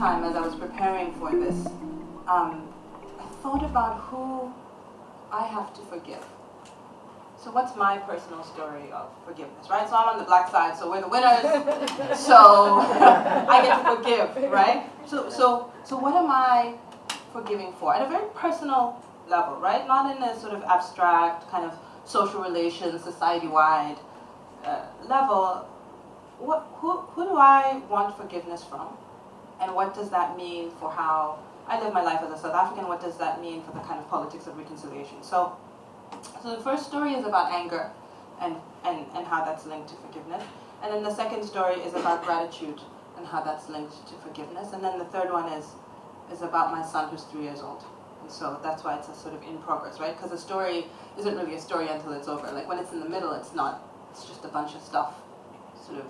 time as I was preparing for this, I thought about who I have to forgive. So what's my personal story of forgiveness, right? So I'm on the black side, so we're the winners, so I get to forgive, right? So what am I forgiving for? At a very personal level, right? Not in a sort of abstract kind of social relations, society-wide level. Who do I want forgiveness from? And what does that mean for how I live my life as a South African? What does that mean for the kind of politics of reconciliation? So the first story is about anger and how that's linked to forgiveness. And then the second story is about gratitude and how that's linked to forgiveness. And then the third one is about my son who's 3 years old. And so that's why it's a sort of in progress, right? Because a story isn't really a story until it's over. Like when it's in the middle, it's not. It's just a bunch of stuff sort of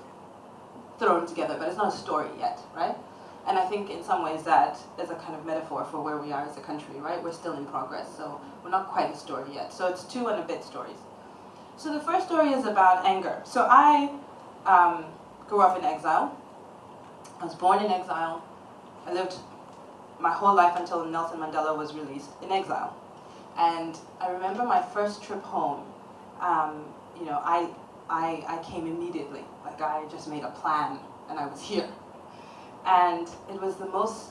thrown together, but it's not a story yet, right? And I think in some ways that is a kind of metaphor for where we are as a country, right? We're still in progress, so we're not quite a story yet. So it's 2 and a bit stories. So the first story is about anger. So I grew up in exile. I was born in exile. I lived my whole life until Nelson Mandela was released in exile. And I remember my first trip home, I came immediately. Like I just made a plan and I was here. And it was the most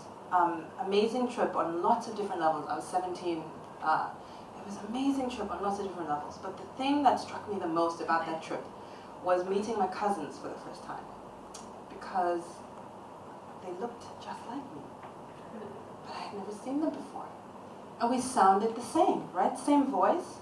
amazing trip on lots of different levels. I was 17. It was an amazing trip on lots of different levels. But the thing that struck me the most about that trip was meeting my cousins for the first time. Because they looked just like me. But I had never seen them before. And we sounded the same, right? Same voice.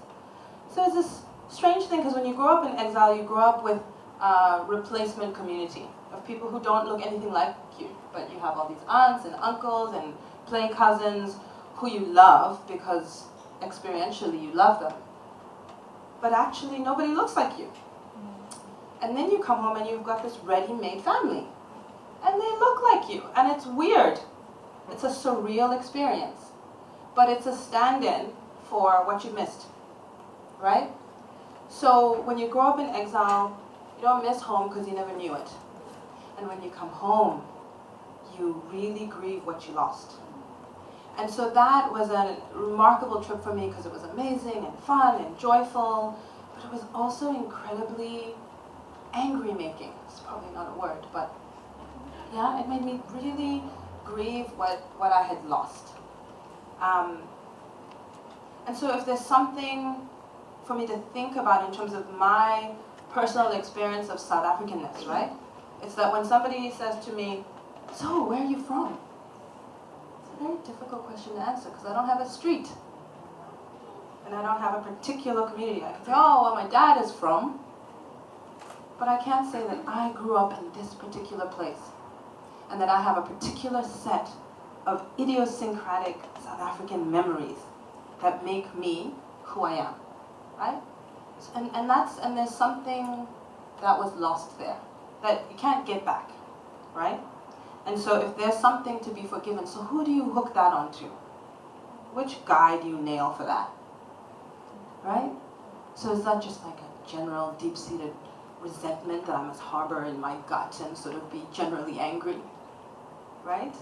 So it's this strange thing, because when you grow up in exile, you grow up with a replacement community of people who don't look anything like you. But you have all these aunts and uncles and plain cousins who you love because experientially you love them. But actually nobody looks like you. And then you come home and you've got this ready-made family. And they look like you. And it's weird. It's a surreal experience. But it's a stand-in for what you missed. Right? So when you grow up in exile, you don't miss home because you never knew it. And when you come home, you really grieve what you lost. And so that was a remarkable trip for me because it was amazing and fun and joyful, but it was also incredibly angry-making. It's probably not a word, but yeah, it made me really grieve what I had lost. And so if there's something for me to think about in terms of my personal experience of South Africanness, right? It's that when somebody says to me, so where are you from? It's a very difficult question to answer because I don't have a street. And I don't have a particular community. I can say, oh, well, my dad is from. But I can't say that I grew up in this particular place and that I have a particular set of idiosyncratic South African memories that make me who I am, right? And there's something that was lost there that you can't get back, right? And so if there's something to be forgiven, so who do you hook that onto? Which guy do you nail for that, right? So is that just like a general deep-seated resentment that I must harbor in my gut and sort of be generally angry, right?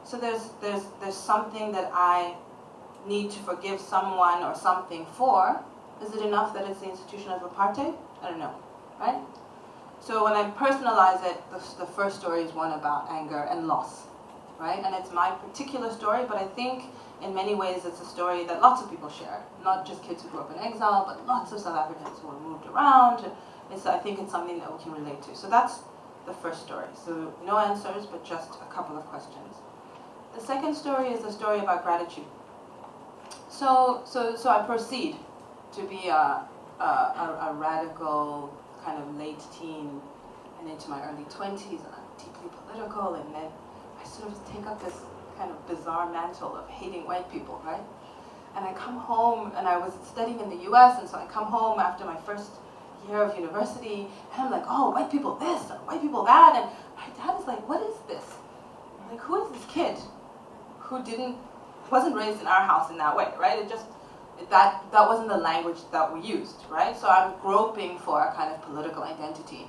So there's something that I need to forgive someone or something for. Is it enough that it's the institution of apartheid? I don't know, right? So when I personalize it, the first story is one about anger and loss, right? And it's my particular story, but I think in many ways it's a story that lots of people share. Not just kids who grew up in exile, but lots of South Africans who were moved around. I think it's something that we can relate to. So that's the first story. So no answers, but just a couple of questions. The second story is a story about gratitude. So I proceed to be a radical kind of late teen and into my early 20s, and I'm deeply political, and then I sort of take up this kind of bizarre mantle of hating white people, right? And I come home, and I was studying in the US, and so I come home after my first year of university, and I'm like, oh, white people this, and white people that, and my dad is like, what is this? I'm like, who is this kid who wasn't raised in our house in that way, right? That wasn't the language that we used, right? So I'm groping for a kind of political identity.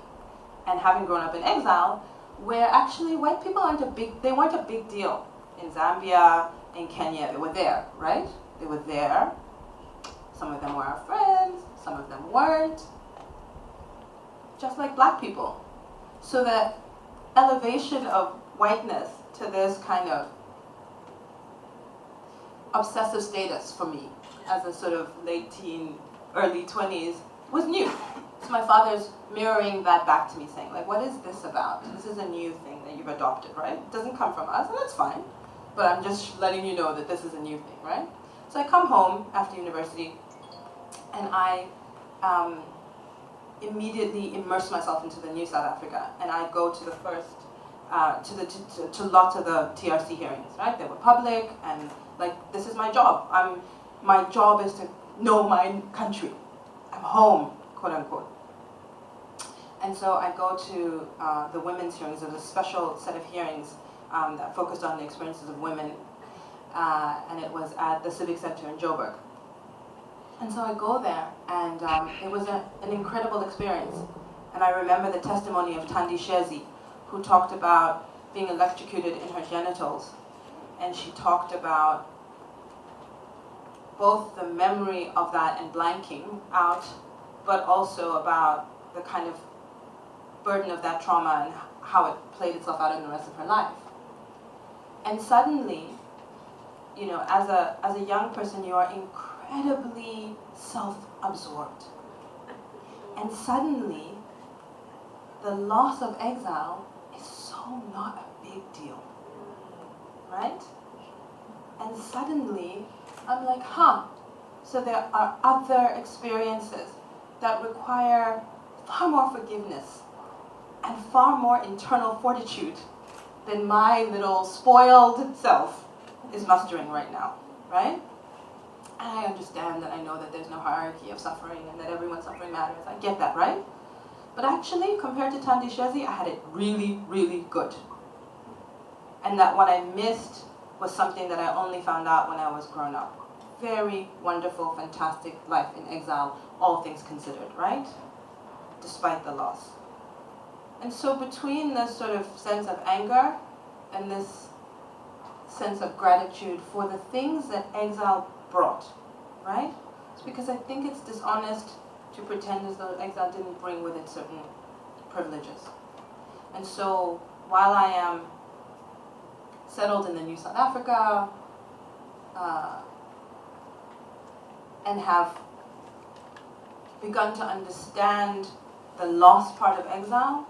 And having grown up in exile, where actually white people they weren't a big deal in Zambia, in Kenya. They were there, right? They were there. Some of them were our friends, some of them weren't. Just like black people. So the elevation of whiteness to this kind of obsessive status for me as a sort of late teen, early 20s was new. So my father's mirroring that back to me saying, like, what is this about? This is a new thing that you've adopted, right? It doesn't come from us, and that's fine. But I'm just letting you know that this is a new thing, right? So I come home after university, and I immediately immerse myself into the new South Africa, and I go to the first, to lots of the TRC hearings, right? They were public, and like, this is my job. My job is to know my country. I'm home, quote unquote. And so I go to the women's hearings. There's a special set of hearings that focused on the experiences of women, and it was at the Civic Center in Joburg. And so I go there, and it was an incredible experience. And I remember the testimony of Thandi Shezi, who talked about being electrocuted in her genitals. And she talked about both the memory of that and blanking out, but also about the kind of burden of that trauma and how it played itself out in the rest of her life. And suddenly, you know, as a young person, you are incredibly self-absorbed. And suddenly, the loss of exile is so not a big deal, right? And suddenly, I'm like, so there are other experiences that require far more forgiveness and far more internal fortitude than my little spoiled self is mustering right now, right? And I understand that I know that there's no hierarchy of suffering and that everyone's suffering matters. I get that, right? But actually, compared to Thandi Shezi, I had it really, really good. And that what I missed was something that I only found out when I was grown up. Very wonderful, fantastic life in exile, all things considered, right? Despite the loss. And so between this sort of sense of anger and this sense of gratitude for the things that exile brought, right? It's because I think it's dishonest to pretend as though exile didn't bring with it certain privileges. And so while I am settled in the new South Africa, and have begun to understand the lost part of exile,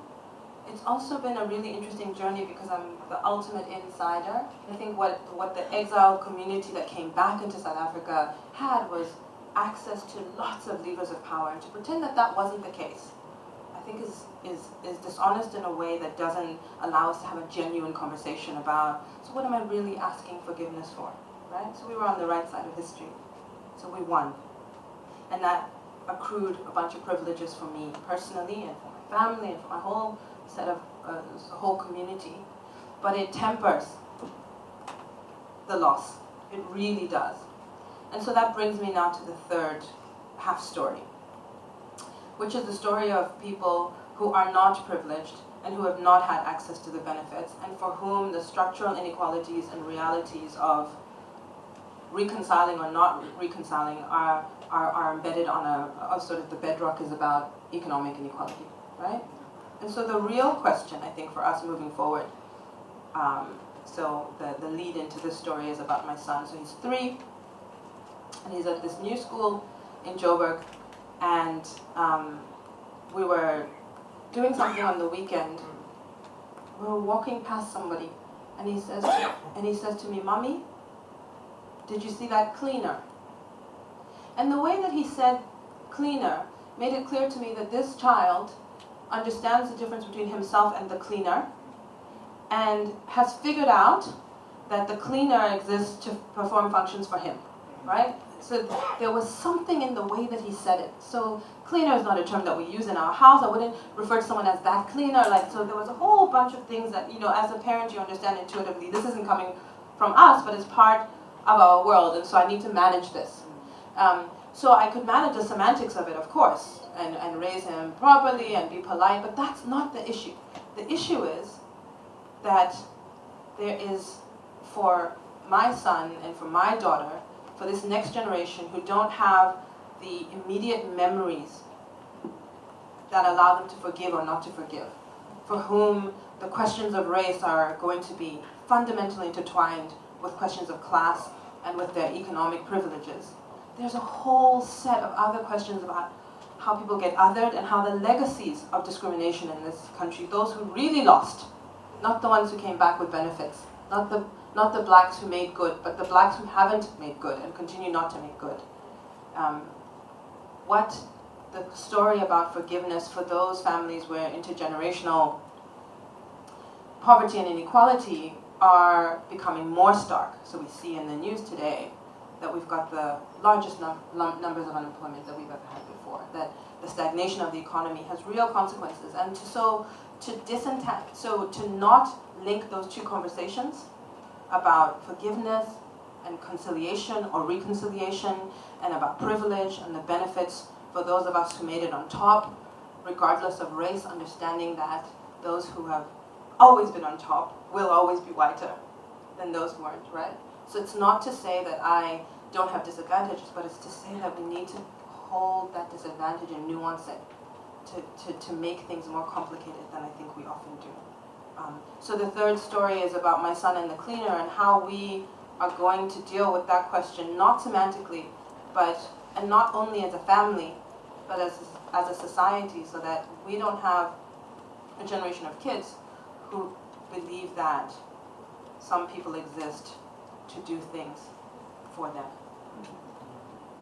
it's also been a really interesting journey because I'm the ultimate insider. I think what the exile community that came back into South Africa had was access to lots of levers of power. And to pretend that that wasn't the case, I think is dishonest in a way that doesn't allow us to have a genuine conversation about, so what am I really asking forgiveness for, right? So we were on the right side of history. So we won. And that accrued a bunch of privileges for me personally and for my family and for my whole set of, whole community. But it tempers the loss. It really does. And so that brings me now to the third half story, which is the story of people who are not privileged and who have not had access to the benefits and for whom the structural inequalities and realities of reconciling or not reconciling are embedded on a sort of the bedrock is about economic inequality, right? And so the real question, I think, for us moving forward, so the lead into this story is about my son. So he's 3, and he's at this new school in Joburg, and we were doing something on the weekend. We were walking past somebody, and he says to me, "Mommy, did you see that cleaner?" And the way that he said cleaner made it clear to me that this child understands the difference between himself and the cleaner and has figured out that the cleaner exists to perform functions for him, right? So there was something in the way that he said it. So cleaner is not a term that we use in our house. I wouldn't refer to someone as that cleaner. So there was a whole bunch of things that, as a parent you understand intuitively. This isn't coming from us, but it's part of our world, and so I need to manage this. So I could manage the semantics of it, of course, and raise him properly and be polite, but that's not the issue. The issue is that there is, for my son and for my daughter, for this next generation who don't have the immediate memories that allow them to forgive or not to forgive, for whom the questions of race are going to be fundamentally intertwined with questions of class and with their economic privileges. There's a whole set of other questions about how people get othered and how the legacies of discrimination in this country, those who really lost, not the ones who came back with benefits, not the blacks who made good, but the blacks who haven't made good and continue not to make good. What the story about forgiveness for those families where intergenerational poverty and inequality are becoming more stark. So we see in the news today that we've got the largest numbers of unemployment that we've ever had before, that the stagnation of the economy has real consequences. And to not link those two conversations about forgiveness and conciliation or reconciliation, and about privilege and the benefits for those of us who made it on top, regardless of race, understanding that those who have always been on top will always be whiter than those who weren't, right? So it's not to say that I don't have disadvantages, but it's to say that we need to hold that disadvantage and nuance it to make things more complicated than I think we often do. So the third story is about my son and the cleaner and how we are going to deal with that question, not semantically, and not only as a family, but as a society, so that we don't have a generation of kids who believe that some people exist to do things for them.